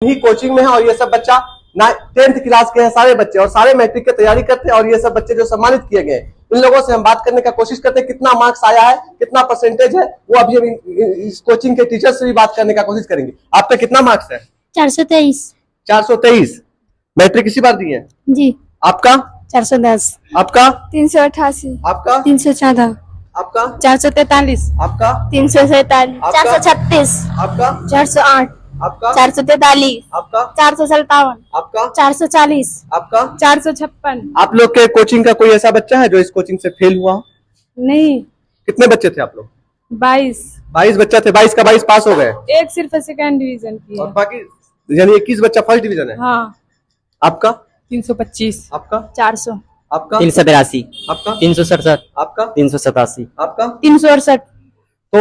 ही coaching में है और ये सब बच्चा 10th क्लास के हैं सारे बच्चे और सारे मैट्रिक की तैयारी करते हैं और ये सब बच्चे जो सम्मानित किए गए इन लोगों से हम बात करने का कोशिश करते हैं कितना मार्क्स आया है, कितना परसेंटेज है, वो अभी हम इस कोचिंग के टीचर से भी बात करने का कोशिश करेंगे। आपका कितना मार्क्स है? 423। 423 मैट्रिक इसी बार दी है जी। आपका 410। आपका 388। आपका 314। आपका 443। आपका 347। आपका? 436। आपका 408। आपका 443। आपका 457। आपका 440। आपका 456। आप लोग के कोचिंग का कोई ऐसा बच्चा है जो इस कोचिंग से फेल हुआ? नहीं। कितने बच्चे थे आप लोग? 22। 22 बच्चा थे। 22 का 22 पास हो गए एक सिर्फ सेकंड डिवीजन की और है। बाकी यानी 21 बच्चा फर्स्ट डिवीजन है। हाँ। आपका 325। आपका 400। आपका 382। आपका 367। आपका 387। आपका 368। तो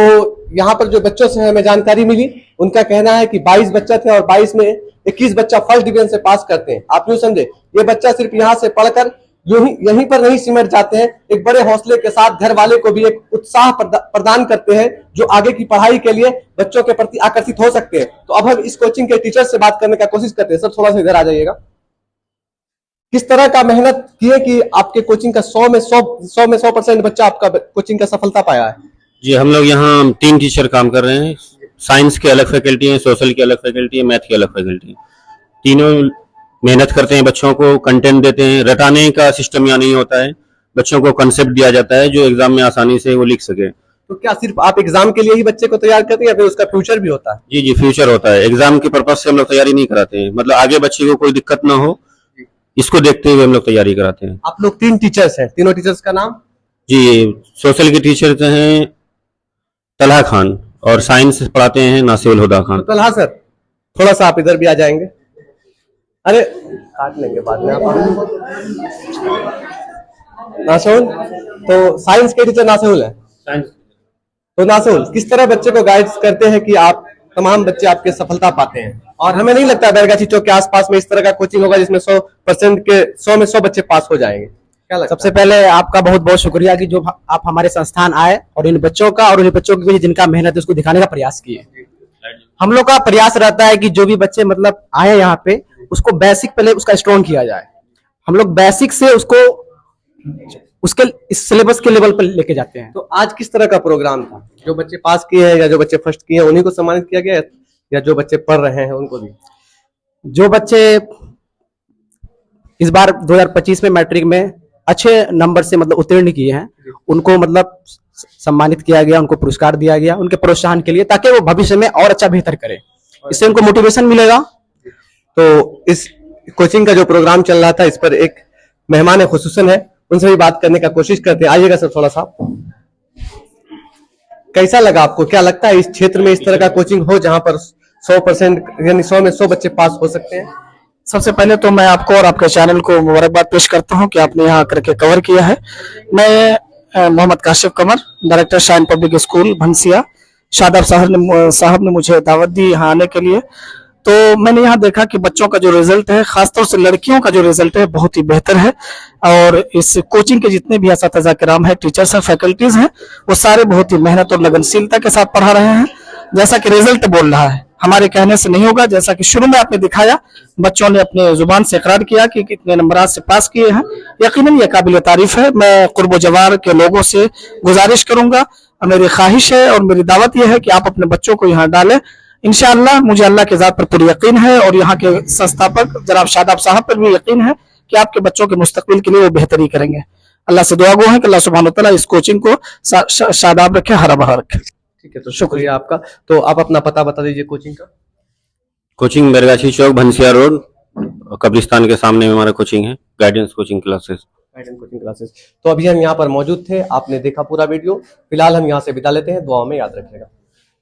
यहाँ पर जो बच्चों से हमें जानकारी मिली उनका कहना है कि 22 बच्चा थे और 22 में 21 बच्चा फर्स्ट डिवीजन से पास करते हैं। आप यूं समझे ये बच्चा सिर्फ यहाँ से पढ़कर यहीं पर नहीं सिमट जाते हैं, एक बड़े हौसले के साथ घर वाले को भी एक उत्साह प्रदान करते हैं जो आगे की पढ़ाई के लिए बच्चों के प्रति आकर्षित हो सकते हैं। तो अब हम इस कोचिंग के टीचर से बात करने का कोशिश करते हैं। सर थोड़ा सा इधर आ जाइएगा। किस तरह का मेहनत किए कि आपके कोचिंग का 100 में 100% बच्चा आपका कोचिंग का सफलता पाया है? जी हम लोग यहाँ 3 टीचर काम कर रहे हैं। साइंस की अलग फैकल्टी है, सोशल की अलग फैकल्टी है, मैथ की अलग फैकल्टी है। तीनों मेहनत करते हैं, बच्चों को कंटेंट देते हैं। रटाने का सिस्टम यहाँ नहीं होता है, बच्चों को कंसेप्ट दिया जाता है जो एग्जाम में आसानी से वो लिख सके। तो क्या सिर्फ आप एग्जाम के लिए ही बच्चे को तैयार करते हैं या फिर उसका फ्यूचर भी होता है? जी जी फ्यूचर होता है। एग्जाम के पर्पज से हम लोग तैयारी नहीं कराते हैं, मतलब आगे बच्चे को कोई दिक्कत ना हो इसको देखते हुए हम लोग तैयारी कराते हैं। आप लोग 3 टीचर्स हैं, तीनों टीचर्स का नाम? जी सोशल के टीचर हैं तलहा खान और साइंस पढ़ाते हैं नासिरुल हुदा खान। तलहा सर थोड़ा सा आप इधर भी आ जाएंगे। अरे काट लेंगे बाद में आप। नासुल तो साइंस के टीचर नासुल है। तो नासुल किस तरह बच्चे को गाइड करते हैं कि आप तमाम बच्चे आपके सफलता पाते हैं? और हमें नहीं लगता बैरगाछी चौक के आसपास में इस तरह का कोचिंग होगा जिसमें 100% के 100 में 100 बच्चे पास हो जाएंगे। क्या लगता है? सबसे पहले आपका बहुत बहुत शुक्रिया कि जो आप हमारे संस्थान आए और इन बच्चों का और उन बच्चों के बीच जिनका मेहनत है उसको दिखाने का प्रयास किए। हम लोग का प्रयास रहता है कि जो भी बच्चे मतलब आए यहाँ पे उसको बेसिक पहले उसका स्ट्रॉन्ग किया जाए। हम लोग बेसिक से उसको उसके इस सिलेबस के लेवल पर लेके जाते हैं। तो आज किस तरह का प्रोग्राम था? जो बच्चे पास किए हैं या जो बच्चे फर्स्ट किए हैं उन्हीं को सम्मानित किया गया या जो बच्चे पढ़ रहे हैं उनको भी? जो बच्चे इस बार 2025 में मैट्रिक में अच्छे नंबर से मतलब उत्तीर्ण किए हैं उनको मतलब सम्मानित किया गया, उनको पुरस्कार दिया गया उनके प्रोत्साहन के लिए, ताकि वो भविष्य में और अच्छा बेहतर करें। इससे उनको मोटिवेशन मिलेगा। तो इस कोचिंग का जो प्रोग्राम चल रहा था इस पर एक मेहमान खुसूसन है, उनसे भी बात करने का कोशिश करते हैं। आइएगा सर थोड़ा सा। कैसा लगा आपको? क्या लगता है इस क्षेत्र में इस तरह का कोचिंग हो जहां पर 100% यानी 100 में 100 बच्चे पास हो सकते हैं? सबसे पहले तो मैं आपको और आपके चैनल को मुबारकबाद पेश करता हूं कि आपने यहाँ करके कवर किया है। मैं Mohammad Kashif Qamar, director shine public school Bhansiya, Shadab साहब ने मुझे दावत दी यहाँ आने के लिए। तो मैंने यहाँ देखा कि बच्चों का जो रिजल्ट है, खासतौर से लड़कियों का जो रिजल्ट है बहुत ही बेहतर है। और इस कोचिंग के जितने भी असातिज़ा किराम है, टीचर्स हैं, फैकल्टीज हैं, वो सारे बहुत ही मेहनत और लगनशीलता के साथ पढ़ा रहे हैं। जैसा कि रिजल्ट बोल रहा है, हमारे कहने से नहीं होगा। जैसा कि शुरू में आपने दिखाया, बच्चों ने अपने जुबान से इकरार किया कि कितने नंबरात से पास किए हैं। यकीनन ये काबिल तारीफ है। मैं कुर्ब जवार के लोगों से गुजारिश करूंगा और मेरी ख्वाहिश है और मेरी दावत यह है कि आप अपने बच्चों को यहाँ डालें। इंशाअल्लाह मुझे अल्लाह के ज़ात पर पूरी यकीन है और यहाँ के संस्थापक जनाब शादाब साहब पर भी यकीन है कि आपके बच्चों के मुस्तकबिल के लिए वो बेहतरी करेंगे। अल्लाह से दुआ गो है कि अल्लाह सुब्हानहू तआला इस कोचिंग को शादाब रखे, हरा भरा रखे। ठीक है, तो शुक्रिया आपका। तो आप अपना पता बता दीजिए कोचिंग का। कोचिंग बैरगाछी चौक भंसिया रोड कब्रिस्तान के सामने में हमारा कोचिंग है, guidance coaching classes. Coaching classes. तो अभी हम यहाँ पर मौजूद थे, आपने देखा पूरा वीडियो। फिलहाल हम यहाँ से विदा लेते हैं, दुआओं में याद रखिएगा।